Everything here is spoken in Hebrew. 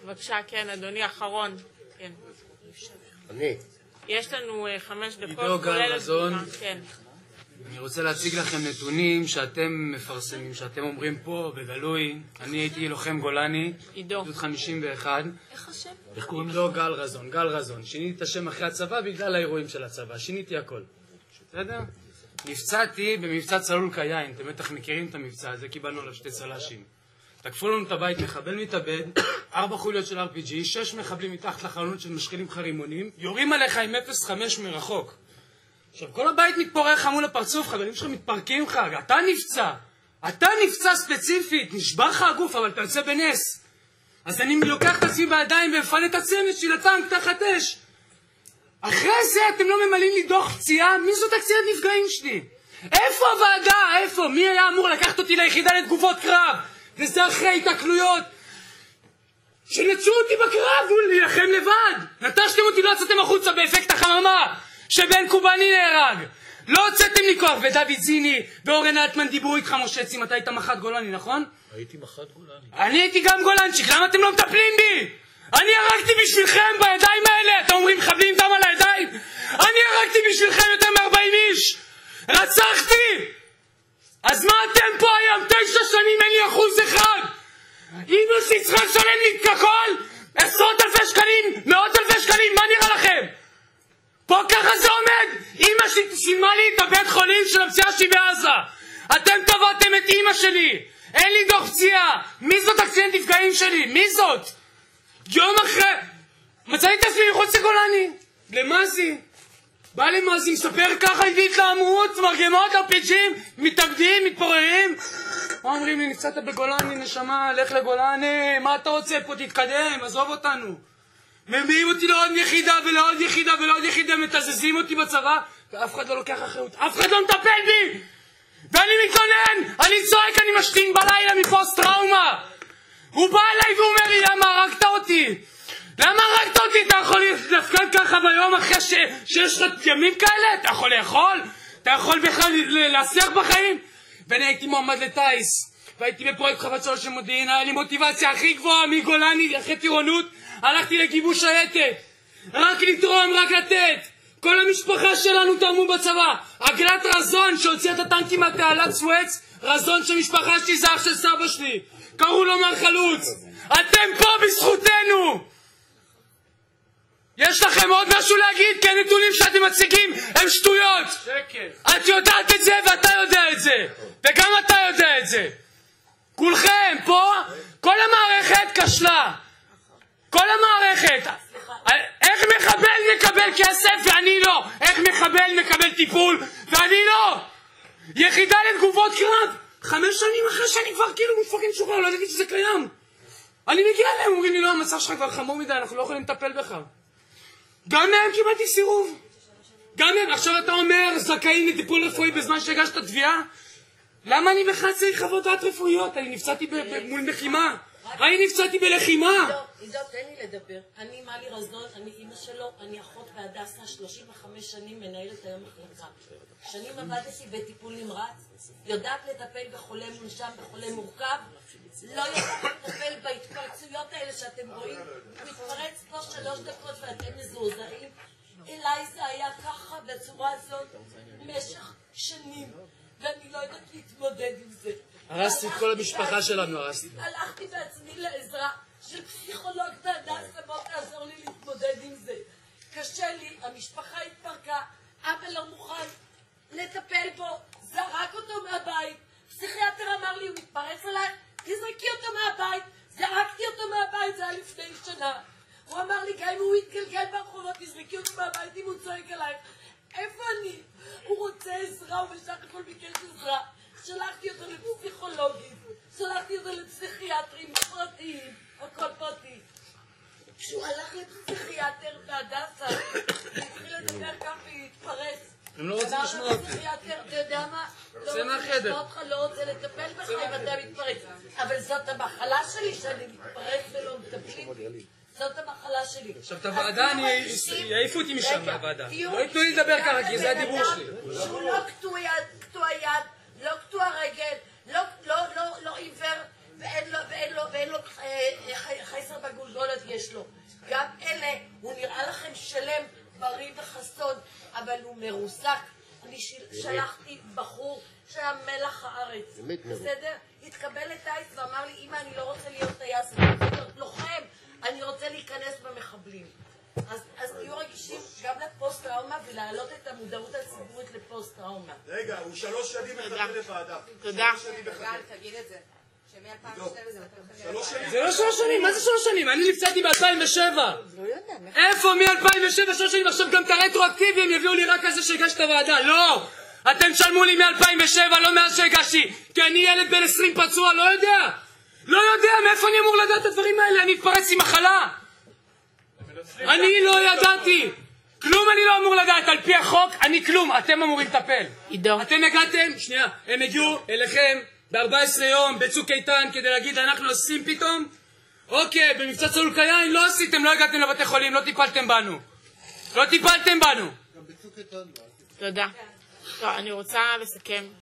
בבקשה, כן, אדוני, אחרון. כן. אני. יש לנו 5 דקות. עידו גל רזון. כן. אני רוצה להציג לכם נתונים שאתם מפרסמים, שאתם אומרים פה בגלוי. אני הייתי לוחם גולני, גדוד 51. איך השם? איך קוראים לו? גל רזון, גל רזון. שיניתי את השם אחרי הצבא בגלל האירועים של הצבא, שיניתי הכל. בסדר? נפצעתי במבצע צלול כיין, אתם בטח מכירים את המבצע הזה, קיבלנו עליו 2 צל"שים. תקפו לנו את הבית, מחבל מתאבד, 4 חוליות של RPG, 6 מחבלים מתחת לחלונות של משחילים חרימונים, יורים עליך עם 0.5 מרחוק. עכשיו, כל הבית מתפורר לך מול הפרצוף, חברים שלך מתפרקים לך, אתה נפצע ספציפית, נשבר לך הגוף, אבל אתה יוצא בנס. אז אני לוקח את עצמי בידיים ומפנה את הצמד של הטנק תחת אש. אחרי זה אתם לא ממלאים לי דוח פציעה, מי זאת הקצינת נפגעים שלי? איפה הוועדה? איפה? מי היה אמור לקחת אותי ליחידה לתגובות קרב? וזה אחרי התקלויות. שנצאו אותי בקרב ולהילחם לבד. נטשתם אותי, לא יצאתם החוצה באפקט החממה שבן קובני נהרג. לא הוצאתם לי כוח. ודוד זיני ואורן אלטמן דיברו איתך, משה צים, אתה היית מח"ט גולני, נכון? הייתי מח"ט גולני. אני הייתי גם גולנצ'יק, למה אתם לא מטפלים בי? אני הרגתי בשבילכם בידיים האלה. אתם אומרים מחבלים דם על הידיים? אני הרגתי בשבילכם יותר מ-40 איש. רצחתי. אז מה אתם פה היום? 9 שנים אין לי 1%. אמא שלי צריכה לשלם לי ככל 10,000 שקלים, 100,000 שקלים, מה נראה לכם? פה ככה זה עומד. אמא שלי שילמה לי את הבית חולים של הפציעה שלי בעזה. אתם תבעתם את אמא שלי, אין לי דוח פציעה. מי זאת הקצינת נפגעים שלי? מי זאת? יום אחרי מצאתי את עצמי מחוץ לגולני למזי, בא למזי, מספר ככה איתי התלהמות, מרגמות, הרפיג'ים, מתאבדים, מתפוררים. מה אומרים לי? נפצעת בגולני, נשמה, לך לגולני, מה אתה רוצה פה? תתקדם, עזוב אותנו. מביאים אותי לעוד יחידה ולעוד יחידה ולעוד יחידה, מתזזים אותי בצבא, ואף אחד לא לוקח אחריות, אף אחד לא מטפל בי. ואני מתלונן, אני צועק, אני משתין בלילה מפוסט טראומה. הוא בא אליי ואומר לי, למה הרגת אותי? למה הרגת אותי? אתה יכול להפקד ככה ביום אחרי שיש לך ימים כאלה? אתה יכול לאכול? אתה יכול בכלל להסך בחיים? ואני הייתי מועמד לטייס, והייתי בפרויקט חוות 3 של מודיעין, היה לי מוטיבציה הכי גבוהה מגולני, אחרי טירונות, הלכתי לגיבוש שייטת, רק לתרום, רק לתת. כל המשפחה שלנו תרמו בצבא. עגלת רזון שהוציאה את הטנקים מהתעלת סואץ, רזון שמשפחה שלי זה אח של סבא שלי, קראו לו מר חלוץ. אתם פה בזכותנו. יש לכם עוד משהו להגיד? כי הנתונים שאתם מציגים הם שטויות. שקר. את יודעת את זה ואתה יודע את זה, וגם אתה יודע את זה. כולכם פה, כל המערכת כשלה, כל המערכת. איך מחבל מקבל כסף ואני לא? איך מחבל מקבל טיפול ואני לא? יחידה לתגובות קרב 5 שנים אחרי שאני כבר כאילו מפרקים שוחרר, לא ידעתי שזה קיים. אני מגיע להם, אומרים לי לא, המצב שלך כבר חמור מדי, אנחנו לא יכולים לטפל בך. גם מהם קיבלתי סירוב. גם מהם. עכשיו אתה אומר זכאים לטיפול רפואי בזמן שהגשת תביעה? למה אני בכלל צריך חוות דעת רפואיות? אני נפצעתי מול לחימה. אני נפצעתי בלחימה. עידו, תן לי לדבר. אני מלי רזון, אני אמא שלו, אני אחות בהדסה, 35 שנים מנהלת היום מחלקה. שנים עבדתי בטיפול נמרץ, יודעת לטפל בחולה מונשם, בחולה מורכב, לא יודעת לטפל בהתפרצויות האלה שאתם רואים. הוא מתפרץ פה 3 דקות ואתם מזועזעים. אליי זה היה ככה, בצורה הזאת, במשך שנים, ואני לא יודעת להתמודד עם זה. הרסתי את כל המשפחה שלנו, הרסתי. הלכתי בעצמי לעזרה של פסיכולוג בהדסה, בוא תעזור לי להתמודד עם זה. קשה לי, המשפחה התפרקה, אבא לא מוכן לטפל בו, זרק אותו מהבית. פסיכיאטר אמר לי, הוא מתפרץ עליי, תזרקי אותו מהבית. זרקתי אותו מהבית, זה היה לפני שנה. הוא אמר לי, גם אם הוא יתגלגל ברחובות, תזרקי אותו מהבית אם הוא צועק עליי. איפה אני? הוא רוצה עזרה, הוא בסך הכל ביקש עזרה. שלחתי אותו לפסיכולוגים, שלחתי אותו לפסיכיאטרים פרטיים, הכל פרטי. כשהוא הלך לפסיכיאטר בהדסה, והתחיל לדבר ככה והתפרץ. הם לא רוצים לשמוע אותי. אתה יודע מה? לא רוצה לשמוע אותך, לא רוצה לטפל בך אם אתה מתפרץ. אבל זאת המחלה שלי שאני מתפרץ ולא מטפלים. זאת המחלה שלי. עכשיו את הוועדה, אני יעיפו אותי משם מהוועדה. לא ייתנו לי לדבר ככה, כי זה הדיבור שלי. שהוא לא קטוע יד, לא קטוע רגל, לא עיוור, ואין לו חייסר בגולגולת, יש לו. גם אלה, הוא נראה לכם שלם, בריא וחסון, אבל הוא מרוסק. אני שלחתי בחור שהיה מלח הארץ, בסדר? התקבל לטייס ואמר לי, אמא, אני לא רוצה להיות טייס, אני רוצה להיות לוחם, אני רוצה להיכנס במחבלים. אז תהיו רגישים גם לפוסט-טראומה ולהעלות את המודעות הציבורית לפוסט-טראומה. רגע, הוא 3 שנים מחכה לוועדה. תודה. תגיד את זה. זה לא 3 שנים, מה זה 3 שנים? אני נפצעתי ב-2007. איפה מ-2007 3 שנים? עכשיו גם את הרטרואקטיבי הם יביאו לי רק על זה שהגשת את הוועדה. לא! אתם תשלמו לי מ-2007, לא מאז שהגשתי, כי אני ילד בן 20 פצוע, לא יודע! לא יודע, מאיפה אני אמור לדעת את הדברים האלה? אני התפרץ עם מחלה! אני לא ידעתי! כלום אני לא אמור לדעת, על פי החוק, אני כלום, אתם אמורים לטפל. עידו. אתם הגעתם, שנייה, הם הגיעו אליכם ב-14 יום בצוק איתן כדי להגיד אנחנו עושים פתאום? אוקיי, במבצע צלול קיים לא עשיתם, לא הגעתם לבתי חולים, לא טיפלתם בנו. לא טיפלתם בנו. תודה. טוב, אני רוצה לסכם.